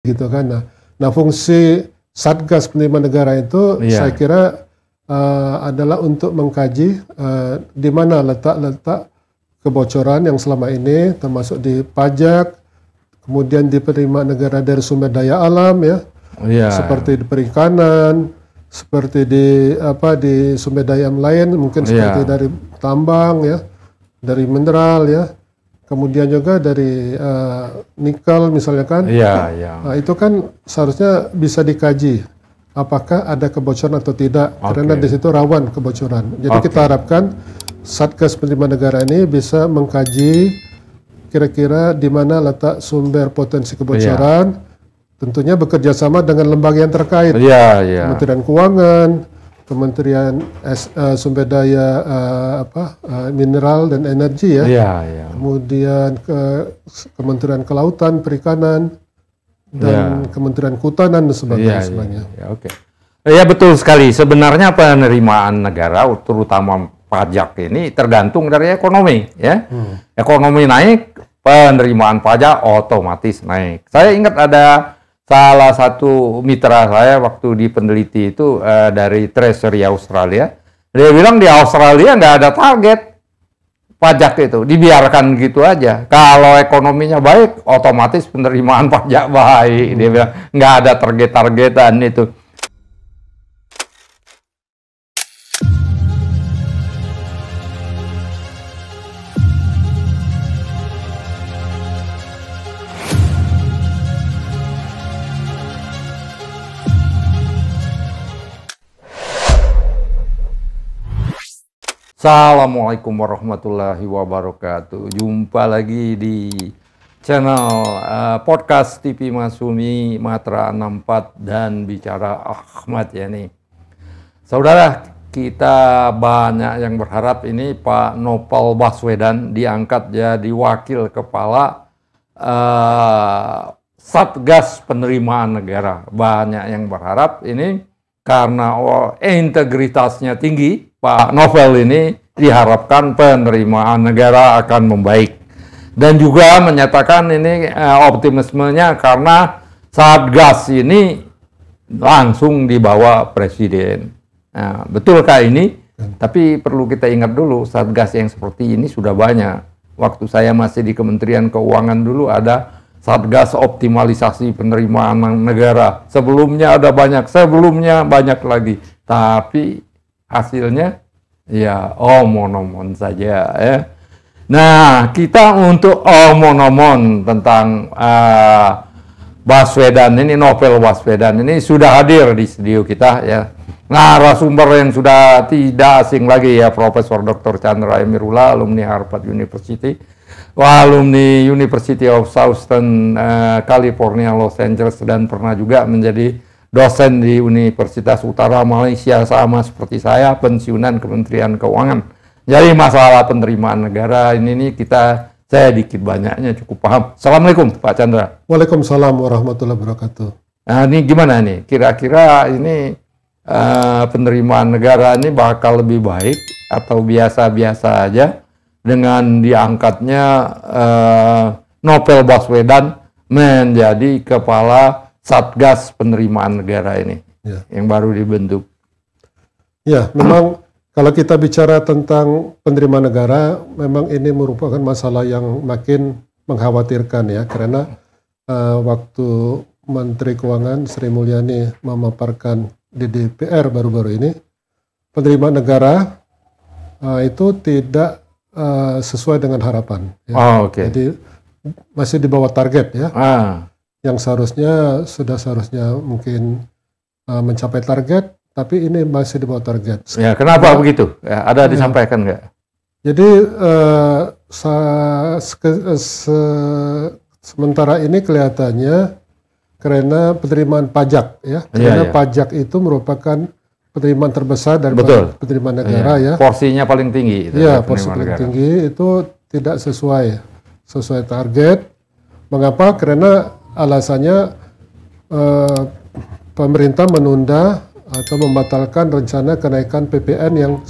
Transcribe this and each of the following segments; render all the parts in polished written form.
gitu kan. Nah fungsi Satgas Penerima Negara itu saya kira adalah untuk mengkaji di mana letak-letak kebocoran yang selama ini, termasuk di pajak, kemudian di penerimaan negara dari sumber daya alam seperti di perikanan, seperti di sumber daya lain, mungkin seperti dari tambang dari mineral kemudian juga dari nikel misalnya kan. Nah, itu kan seharusnya bisa dikaji apakah ada kebocoran atau tidak, karena di situ rawan kebocoran. Jadi kita harapkan Satgas Penerima Negara ini bisa mengkaji kira-kira di mana letak sumber potensi kebocoran, tentunya bekerja sama dengan lembaga yang terkait, Kementerian Keuangan, Kementerian Sumber Daya Mineral dan Energi kemudian Kementerian Kelautan, Perikanan, dan Kementerian Kehutanan dan sebagainya. Ya betul sekali. Sebenarnya penerimaan negara, terutama pajak ini tergantung dari ekonomi, Ekonomi naik, penerimaan pajak otomatis naik. Saya ingat ada salah satu mitra saya waktu di peneliti itu dari Treasury Australia. Dia bilang di Australia nggak ada target pajak itu, dibiarkan gitu aja. Kalau ekonominya baik, otomatis penerimaan pajak baik. Dia bilang nggak ada target-targetan itu. Assalamualaikum warahmatullahi wabarakatuh. Jumpa lagi di channel podcast TV Masumi Matra 64 dan Bicara Ahmad Yani. Saudara, kita banyak yang berharap ini Pak Novel Baswedan diangkat jadi wakil kepala Satgas Penerimaan Negara. Banyak yang berharap ini karena integritasnya tinggi. Pak Novel ini diharapkan penerimaan negara akan membaik. Dan juga menyatakan ini optimismenya karena Satgas ini langsung dibawa Presiden. Nah, betulkah ini? Tapi perlu kita ingat dulu, Satgas yang seperti ini sudah banyak. Waktu saya masih di Kementerian Keuangan dulu ada Satgas Optimalisasi Penerimaan Negara. Sebelumnya ada banyak, sebelumnya banyak lagi. Tapi hasilnya ya omon-omon saja Nah, kita untuk omon-omon tentang Baswedan ini, Novel Baswedan ini sudah hadir di studio kita narasumber yang sudah tidak asing lagi Profesor Dr. Chandra Emirullah, alumni Harvard University, alumni University of Southern California Los Angeles, dan pernah juga menjadi dosen di Universitas Utara Malaysia, sama seperti saya, pensiunan Kementerian Keuangan. Jadi masalah penerimaan negara ini saya dikit banyaknya cukup paham. Assalamualaikum Pak Chandra. Waalaikumsalam warahmatullahi wabarakatuh. Nah, ini gimana nih? Kira-kira ini penerimaan negara ini bakal lebih baik atau biasa-biasa aja dengan diangkatnya Novel Baswedan menjadi kepala Satgas Penerimaan Negara ini yang baru dibentuk? Ya, memang kalau kita bicara tentang penerimaan negara, memang ini merupakan masalah yang makin mengkhawatirkan karena waktu Menteri Keuangan Sri Mulyani memaparkan di DPR baru-baru ini, penerimaan negara itu tidak sesuai dengan harapan. Jadi masih di bawah target yang seharusnya seharusnya mungkin mencapai target, tapi ini masih di bawah target. Kenapa begitu? Ada disampaikan nggak? Jadi sementara ini kelihatannya karena penerimaan pajak karena pajak itu merupakan penerimaan terbesar dari penerimaan negara Porsinya paling tinggi. Porsi paling tinggi itu tidak sesuai target. Mengapa? Karena alasannya pemerintah menunda atau membatalkan rencana kenaikan PPN yang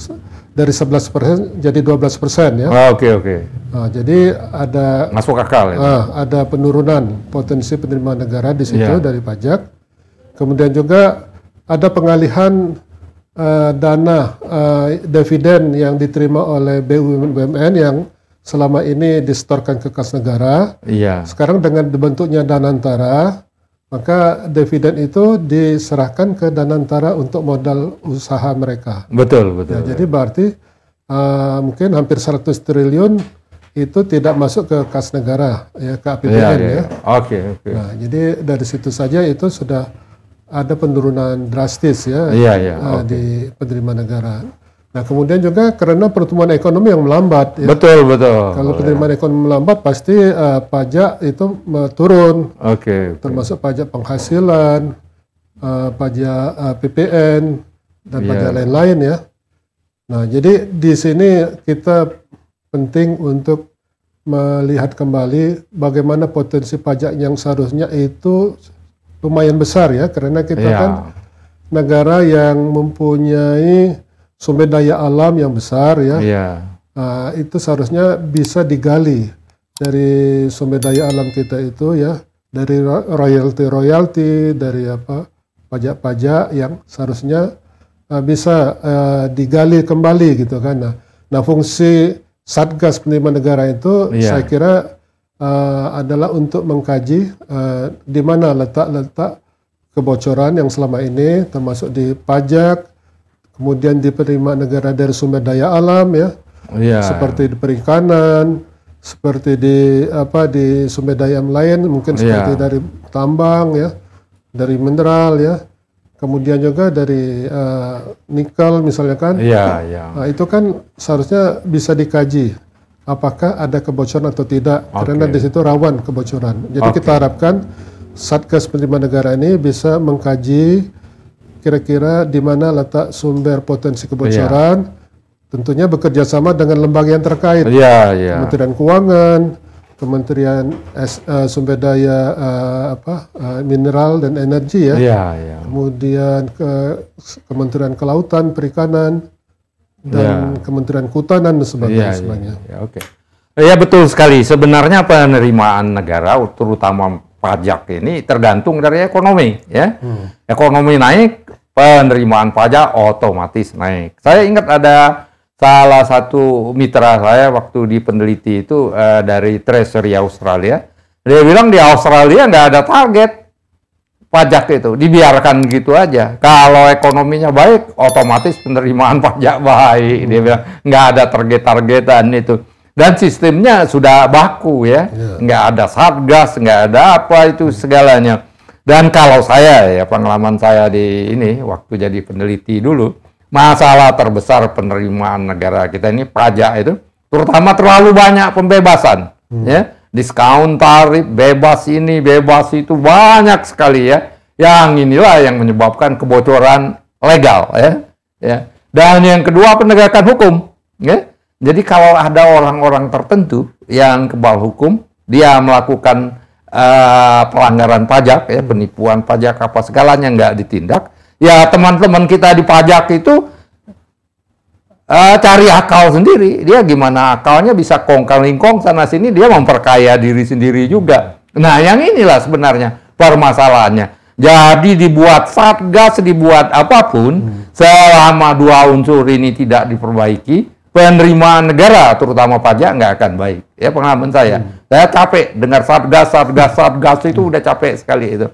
dari 11% jadi 12% ya. Oke. Nah, jadi ada Masuk akal ya. Ada penurunan potensi penerimaan negara di situ Iya. dari pajak. Kemudian juga ada pengalihan dana dividen yang diterima oleh BUMN yang selama ini disetorkan ke kas negara. Iya. Sekarang dengan dibentuknya Danantara, maka dividen itu diserahkan ke Danantara untuk modal usaha mereka. Betul. Ya, jadi berarti mungkin hampir 100 triliun itu tidak masuk ke kas negara, ya, ke APBN ya. Oke. Nah, jadi dari situ saja itu sudah ada penurunan drastis ya di penerimaan negara. Nah, kemudian juga karena pertumbuhan ekonomi yang melambat. Ya. Betul. Kalau penerimaan ekonomi melambat, pasti pajak itu turun. Termasuk pajak penghasilan, pajak PPN, dan pajak lain-lain ya. Nah, jadi di sini kita penting untuk melihat kembali bagaimana potensi pajak yang seharusnya itu lumayan besar ya, karena kita kan negara yang mempunyai sumber daya alam yang besar ya. Itu seharusnya bisa digali dari sumber daya alam kita itu ya, dari royalti, dari pajak-pajak yang seharusnya bisa digali kembali gitu kan. Nah, fungsi Satgas Penerimaan Negara itu saya kira adalah untuk mengkaji di mana letak-letak kebocoran yang selama ini, termasuk di pajak, kemudian di penerimaan negara dari sumber daya alam ya, seperti di perikanan, seperti di sumber daya lain, mungkin seperti dari tambang ya, dari mineral ya, kemudian juga dari nikel misalnya kan. Nah, itu kan seharusnya bisa dikaji apakah ada kebocoran atau tidak, karena di situ rawan kebocoran. Jadi kita harapkan Satgas Penerimaan Negara ini bisa mengkaji kira-kira di mana letak sumber potensi kebocoran, tentunya bekerja sama dengan lembaga yang terkait, Kementerian Keuangan, Kementerian Sumber Daya Mineral dan Energi ya, kemudian Kementerian Kelautan, Perikanan, dan Kementerian Kehutanan dan sebagainya. Ya betul sekali. Sebenarnya penerimaan negara, terutama pajak ini tergantung dari ekonomi ya. Ekonomi naik, penerimaan pajak otomatis naik. Saya ingat ada salah satu mitra saya waktu di peneliti itu dari Treasury Australia. Dia bilang di Australia nggak ada target pajak itu, dibiarkan gitu aja. Kalau ekonominya baik, otomatis penerimaan pajak baik. Dia bilang nggak ada target-targetan itu. Dan sistemnya sudah baku ya, nggak ada satgas, nggak ada apa itu segalanya. Dan kalau saya ya, pengalaman saya di ini waktu jadi peneliti dulu, masalah terbesar penerimaan negara kita ini pajak itu, terutama terlalu banyak pembebasan, ya, diskon tarif, bebas ini, bebas itu banyak sekali ya. Yang inilah yang menyebabkan kebocoran legal ya. Dan yang kedua penegakan hukum, ya. Jadi kalau ada orang-orang tertentu yang kebal hukum, dia melakukan pelanggaran pajak, ya, penipuan pajak apa segalanya nggak ditindak, ya teman-teman kita di pajak itu cari akal sendiri. Dia gimana akalnya bisa kongkang-lingkong sana sini, dia memperkaya diri sendiri juga. Nah, yang inilah sebenarnya permasalahannya. Jadi dibuat satgas, dibuat apapun, selama dua unsur ini tidak diperbaiki, penerimaan negara, terutama pajak, nggak akan baik. Ya, pengalaman saya. Saya capek dengar satgas itu, udah capek sekali itu.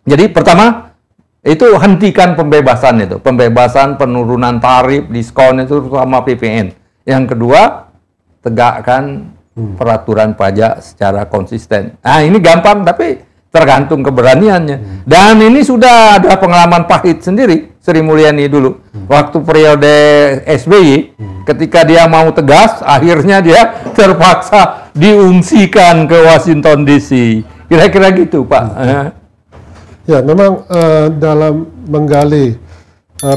Jadi pertama, itu hentikan pembebasan itu. Pembebasan, penurunan tarif, diskon itu terutama PPN. Yang kedua, tegakkan peraturan pajak secara konsisten. Nah, ini gampang, tapi tergantung keberaniannya. Dan ini sudah ada pengalaman pahit sendiri, Sri Mulyani dulu. Waktu periode SBY, ketika dia mau tegas, akhirnya dia terpaksa diungsikan ke Washington DC. Kira-kira gitu, Pak. Ya, memang dalam menggali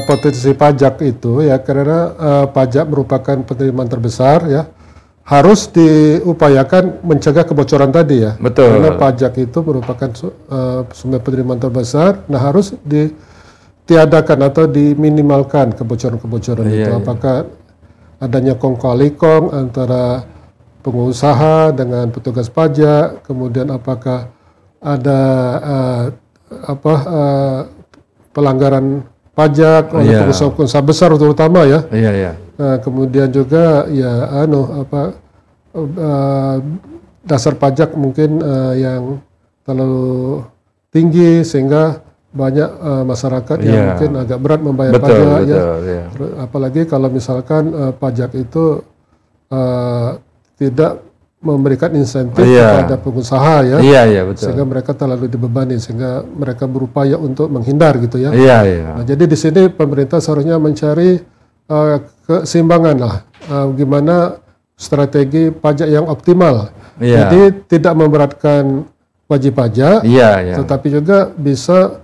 potensi pajak itu, ya, karena pajak merupakan penerimaan terbesar, ya, harus diupayakan mencegah kebocoran tadi ya. Betul. Karena pajak itu merupakan sumber penerimaan terbesar, nah harus ditiadakan atau diminimalkan kebocoran-kebocoran itu. Apakah adanya kong kali kong antara pengusaha dengan petugas pajak, kemudian apakah ada pelanggaran pajak oleh pengusaha-pengusaha besar terutama ya. Kemudian juga ya dasar pajak mungkin yang terlalu tinggi sehingga banyak masyarakat yang mungkin agak berat membayar pajak ya. Apalagi kalau misalkan pajak itu tidak memberikan insentif kepada pengusaha ya, sehingga mereka terlalu dibebani, sehingga mereka berupaya untuk menghindar gitu ya. Nah, jadi di sini pemerintah seharusnya mencari keseimbangan lah, gimana strategi pajak yang optimal. Jadi tidak memberatkan wajib pajak, tetapi juga bisa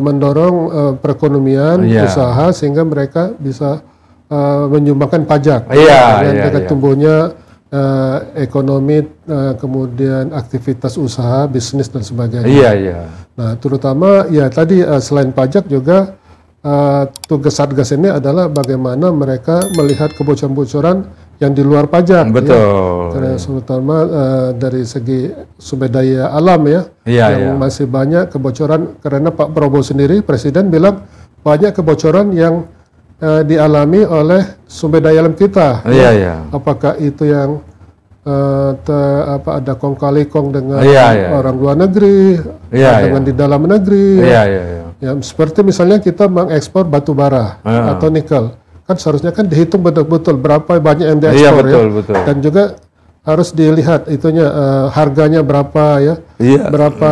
mendorong perekonomian usaha sehingga mereka bisa menyumbangkan pajak dengan tumbuhnya ekonomi, kemudian aktivitas usaha, bisnis dan sebagainya. Nah, terutama ya tadi selain pajak juga tugas Satgas ini adalah bagaimana mereka melihat kebocoran-kebocoran yang di luar pajak. Terutama dari segi sumber daya alam yang masih banyak kebocoran, karena Pak Prabowo sendiri Presiden bilang banyak kebocoran yang dialami oleh sumber daya alam kita. Apakah itu yang ada kong kali kong dengan orang luar negeri, dengan di dalam negeri. Ya, seperti misalnya kita mengekspor batu bara atau nikel, kan seharusnya kan dihitung betul-betul berapa banyak yang diekspor dan juga harus dilihat itunya harganya berapa berapa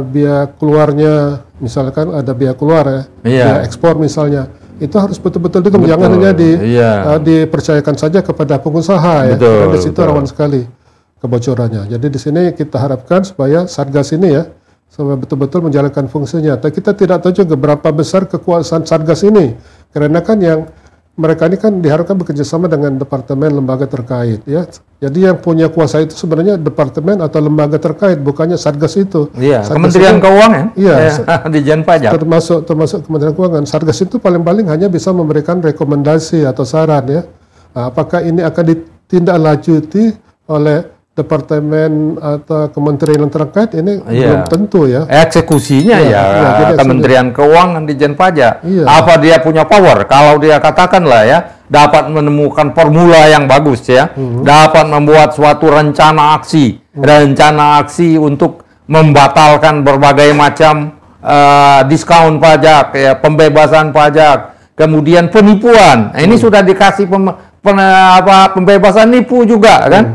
biaya keluarnya, misalkan ada biaya keluar biaya ekspor misalnya, itu harus betul-betul dihitung, jangan hanya dipercayakan saja kepada pengusaha karena di situ rawan sekali kebocorannya. Jadi di sini kita harapkan supaya Satgas ini supaya betul-betul menjalankan fungsinya. Tapi kita tidak tahu juga berapa besar kekuasaan Satgas ini, karena kan yang mereka ini kan diharapkan bekerja sama dengan departemen lembaga terkait ya. Jadi yang punya kuasa itu sebenarnya departemen atau lembaga terkait, bukannya Satgas itu. Satgas Kementerian Keuangan. Dijen Pajak. Termasuk Kementerian Keuangan. Satgas itu paling-paling hanya bisa memberikan rekomendasi atau saran ya. Nah, apakah ini akan ditindaklanjuti oleh departemen atau kementerian yang terkait, ini belum tentu ya. Eksekusinya Kementerian Keuangan, Dijen Pajak. Apa dia punya power? Kalau dia katakanlah dapat menemukan formula yang bagus dapat membuat suatu rencana aksi untuk membatalkan berbagai macam diskon pajak, pembebasan pajak, kemudian penipuan. Nah, ini sudah dikasih pembebasan nipu juga kan,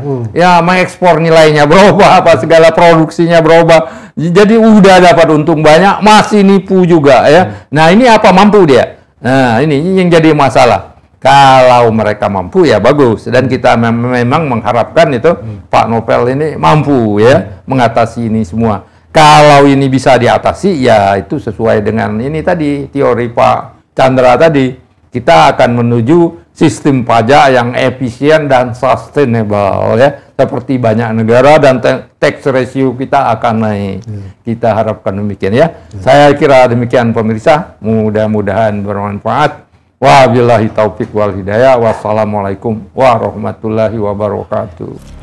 mengekspor nilainya berubah, segala produksinya berubah, jadi udah dapat untung banyak, masih nipu juga Nah ini apa mampu dia? Nah ini yang jadi masalah. Kalau mereka mampu ya bagus, dan kita memang mengharapkan itu Pak Novel ini mampu mengatasi ini semua. Kalau ini bisa diatasi ya itu sesuai dengan ini tadi teori Pak Chandra tadi, kita akan menuju sistem pajak yang efisien dan sustainable seperti banyak negara, dan tax ratio kita akan naik. Kita harapkan demikian Saya kira demikian pemirsa, mudah-mudahan bermanfaat. Wabillahi taufik wal hidayah. Wassalamualaikum warahmatullahi wabarakatuh.